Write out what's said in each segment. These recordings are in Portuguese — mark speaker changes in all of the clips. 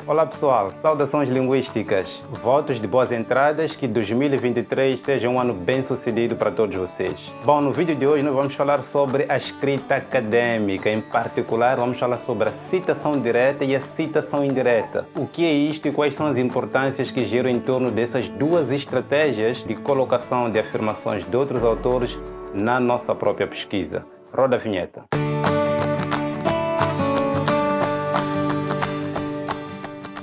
Speaker 1: Olá pessoal, saudações linguísticas, votos de boas entradas, que 2023 seja um ano bem sucedido para todos vocês. Bom, no vídeo de hoje nós vamos falar sobre a escrita acadêmica, em particular vamos falar sobre a citação direta e a citação indireta. O que é isto e quais são as importâncias que giram em torno dessas duas estratégias de colocação de afirmações de outros autores na nossa própria pesquisa. Roda a vinheta.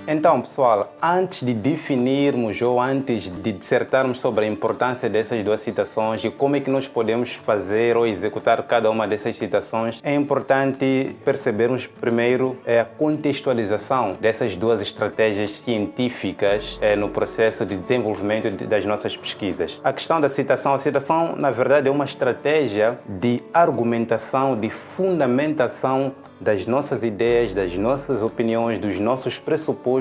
Speaker 1: Então, pessoal, antes de definirmos ou antes de dissertarmos sobre a importância dessas duas citações e como é que nós podemos fazer ou executar cada uma dessas citações, é importante percebermos primeiro a contextualização dessas duas estratégias científicas no processo de desenvolvimento das nossas pesquisas. A questão da citação, a citação, na verdade, é uma estratégia de argumentação, de fundamentação das nossas ideias, das nossas opiniões, dos nossos pressupostos,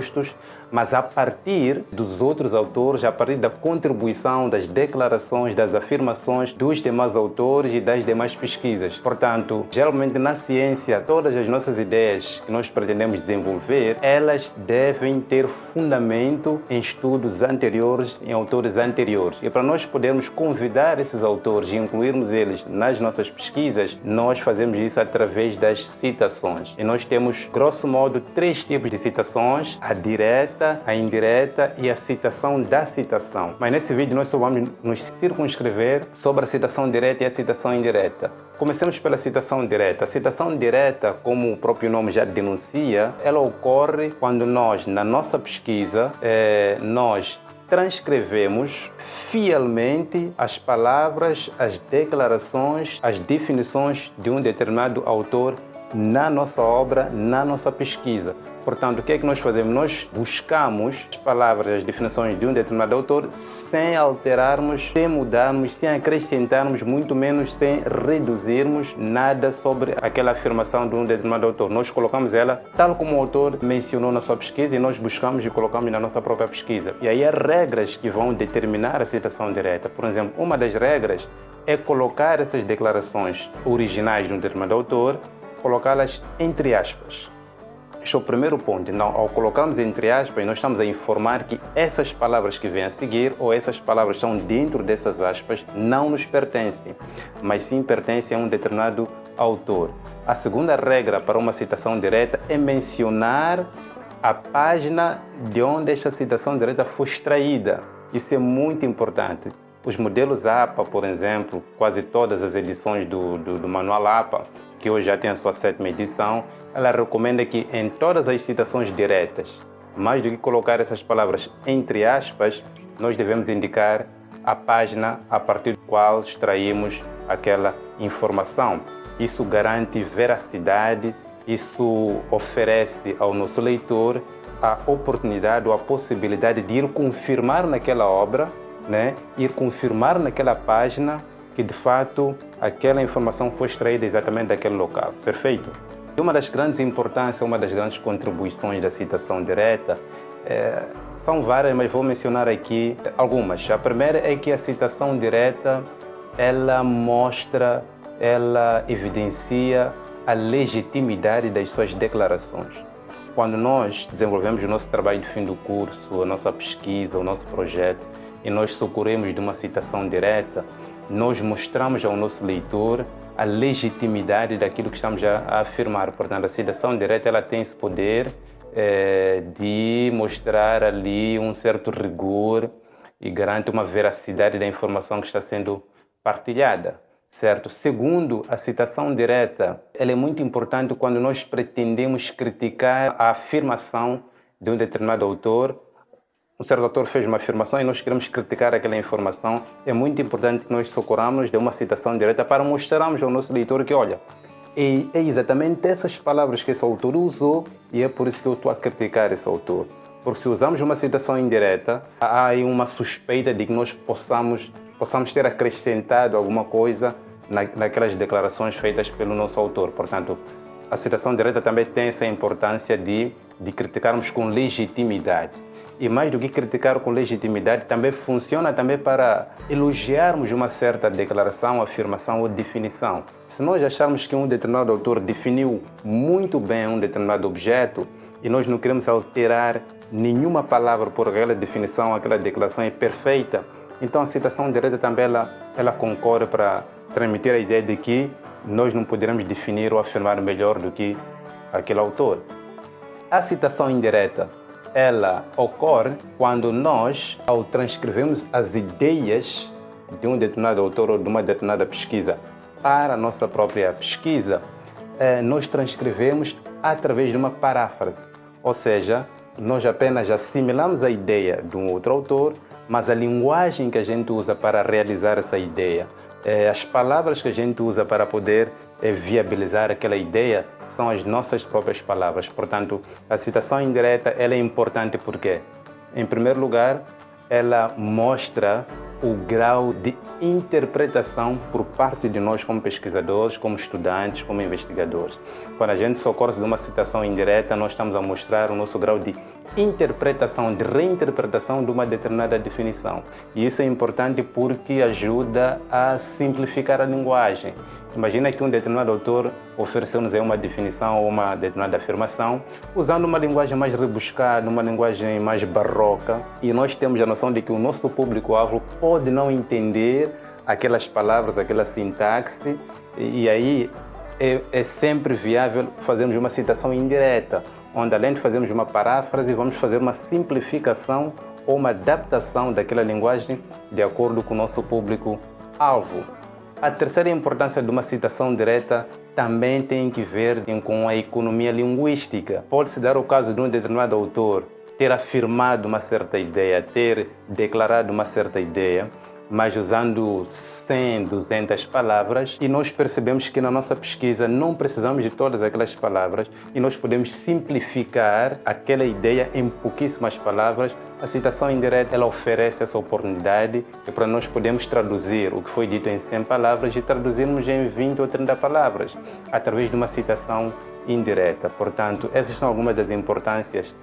Speaker 1: mas a partir dos outros autores, a partir da contribuição, das declarações, das afirmações dos demais autores e das demais pesquisas. Portanto, geralmente na ciência, todas as nossas ideias que nós pretendemos desenvolver, elas devem ter fundamento em estudos anteriores, em autores anteriores. E para nós podermos convidar esses autores e incluirmos eles nas nossas pesquisas, nós fazemos isso através das citações. E nós temos, grosso modo, três tipos de citações: a direta, a indireta e a citação da citação. Mas nesse vídeo nós só vamos nos circunscrever sobre a citação direta e a citação indireta. Comecemos pela citação direta. A citação direta, como o próprio nome já denuncia, ela ocorre quando nós, na nossa pesquisa, nós transcrevemos fielmente as palavras, as declarações, as definições de um determinado autor na nossa obra, na nossa pesquisa. Portanto, o que é que nós fazemos? Nós buscamos as palavras, as definições de um determinado autor sem alterarmos, sem mudarmos, sem acrescentarmos, muito menos sem reduzirmos nada sobre aquela afirmação de um determinado autor. Nós colocamos ela tal como o autor mencionou na sua pesquisa e nós buscamos e colocamos na nossa própria pesquisa. E aí há regras que vão determinar a citação direta. Por exemplo, uma das regras é colocar essas declarações originais de um determinado autor, colocá-las entre aspas. Este é o primeiro ponto. Então, ao colocarmos entre aspas, nós estamos a informar que essas palavras que vêm a seguir, ou essas palavras que estão dentro dessas aspas, não nos pertencem, mas sim pertencem a um determinado autor. A segunda regra para uma citação direta é mencionar a página de onde esta citação direta foi extraída. Isso é muito importante. Os modelos APA, por exemplo, quase todas as edições do manual APA, que hoje já tem a sua 7ª edição, ela recomenda que em todas as citações diretas, mais do que colocar essas palavras entre aspas, nós devemos indicar a página a partir da qual extraímos aquela informação. Isso garante veracidade, isso oferece ao nosso leitor a oportunidade ou a possibilidade de ir confirmar naquela obra, ir confirmar naquela página que de fato aquela informação foi extraída exatamente daquele local. Perfeito? Uma das grandes importâncias, uma das grandes contribuições da citação direta são várias, mas vou mencionar aqui algumas. A primeira é que a citação direta ela mostra, ela evidencia a legitimidade das suas declarações. Quando nós desenvolvemos o nosso trabalho de fim do curso, a nossa pesquisa, o nosso projeto, e nós socorremos de uma citação direta, nós mostramos ao nosso leitor a legitimidade daquilo que estamos a afirmar. Portanto, a citação direta ela tem esse poder de mostrar ali um certo rigor e garante uma veracidade da informação que está sendo partilhada, certo? Segundo, a citação direta ela é muito importante quando nós pretendemos criticar a afirmação de um determinado autor. Um certo autor fez uma afirmação e nós queremos criticar aquela informação. É muito importante que nós socorramos de uma citação direta para mostrarmos ao nosso leitor que, olha, é exatamente essas palavras que esse autor usou e é por isso que eu estou a criticar esse autor. Porque se usamos uma citação indireta, há aí uma suspeita de que nós possamos ter acrescentado alguma coisa naquelas declarações feitas pelo nosso autor. Portanto, a citação direta também tem essa importância de criticarmos com legitimidade. E mais do que criticar com legitimidade, também funciona também para elogiarmos uma certa declaração, afirmação ou definição. Se nós acharmos que um determinado autor definiu muito bem um determinado objeto, e nós não queremos alterar nenhuma palavra por aquela definição, aquela declaração é perfeita. Então a citação direta também ela concorre para transmitir a ideia de que nós não poderemos definir ou afirmar melhor do que aquele autor. A citação indireta, ela ocorre quando nós, ao transcrevermos as ideias de um determinado autor ou de uma determinada pesquisa para a nossa própria pesquisa, nós transcrevemos através de uma paráfrase. Ou seja, nós apenas assimilamos a ideia de um outro autor, mas a linguagem que a gente usa para realizar essa ideia, as palavras que a gente usa para poder viabilizar aquela ideia são as nossas próprias palavras. Portanto, a citação indireta ela é importante porque, em primeiro lugar, ela mostra o grau de interpretação por parte de nós como pesquisadores, como estudantes, como investigadores. Quando a gente socorre de uma citação indireta, nós estamos a mostrar o nosso grau de interpretação, de reinterpretação de uma determinada definição. E isso é importante porque ajuda a simplificar a linguagem. Imagina que um determinado autor ofereceu-nos uma definição ou uma determinada afirmação usando uma linguagem mais rebuscada, uma linguagem mais barroca, e nós temos a noção de que o nosso público-alvo pode não entender aquelas palavras, aquela sintaxe, e aí é sempre viável fazermos uma citação indireta, onde além de fazermos uma paráfrase, vamos fazer uma simplificação ou uma adaptação daquela linguagem de acordo com o nosso público-alvo. A terceira importância de uma citação direta também tem que ver com a economia linguística. Pode-se dar o caso de um determinado autor ter afirmado uma certa ideia, ter declarado uma certa ideia, mas usando 100, 200 palavras, e nós percebemos que na nossa pesquisa não precisamos de todas aquelas palavras e nós podemos simplificar aquela ideia em pouquíssimas palavras. A citação indireta ela oferece essa oportunidade para nós podermos traduzir o que foi dito em 100 palavras e traduzirmos em 20 ou 30 palavras através de uma citação indireta. Portanto, essas são algumas das importâncias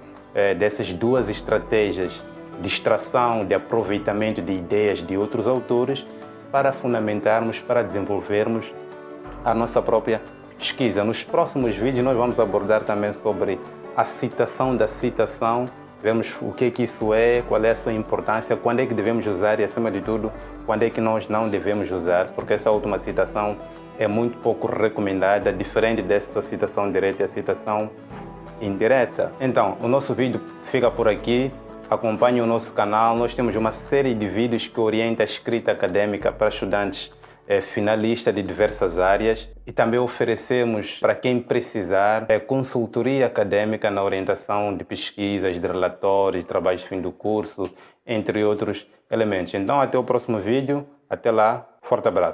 Speaker 1: dessas duas estratégias de extração, de aproveitamento de ideias de outros autores para fundamentarmos, para desenvolvermos a nossa própria pesquisa. Nos próximos vídeos nós vamos abordar também sobre a citação da citação, vemos o que isso é, qual é a sua importância, quando é que devemos usar e, acima de tudo, quando é que nós não devemos usar, porque essa última citação é muito pouco recomendada, diferente dessa citação direta e a citação indireta. Então, o nosso vídeo fica por aqui. Acompanhe o nosso canal, nós temos uma série de vídeos que orienta a escrita acadêmica para estudantes finalistas de diversas áreas e também oferecemos para quem precisar consultoria acadêmica na orientação de pesquisas, de relatórios, de trabalhos de fim do curso, entre outros elementos. Então até o próximo vídeo, até lá, forte abraço.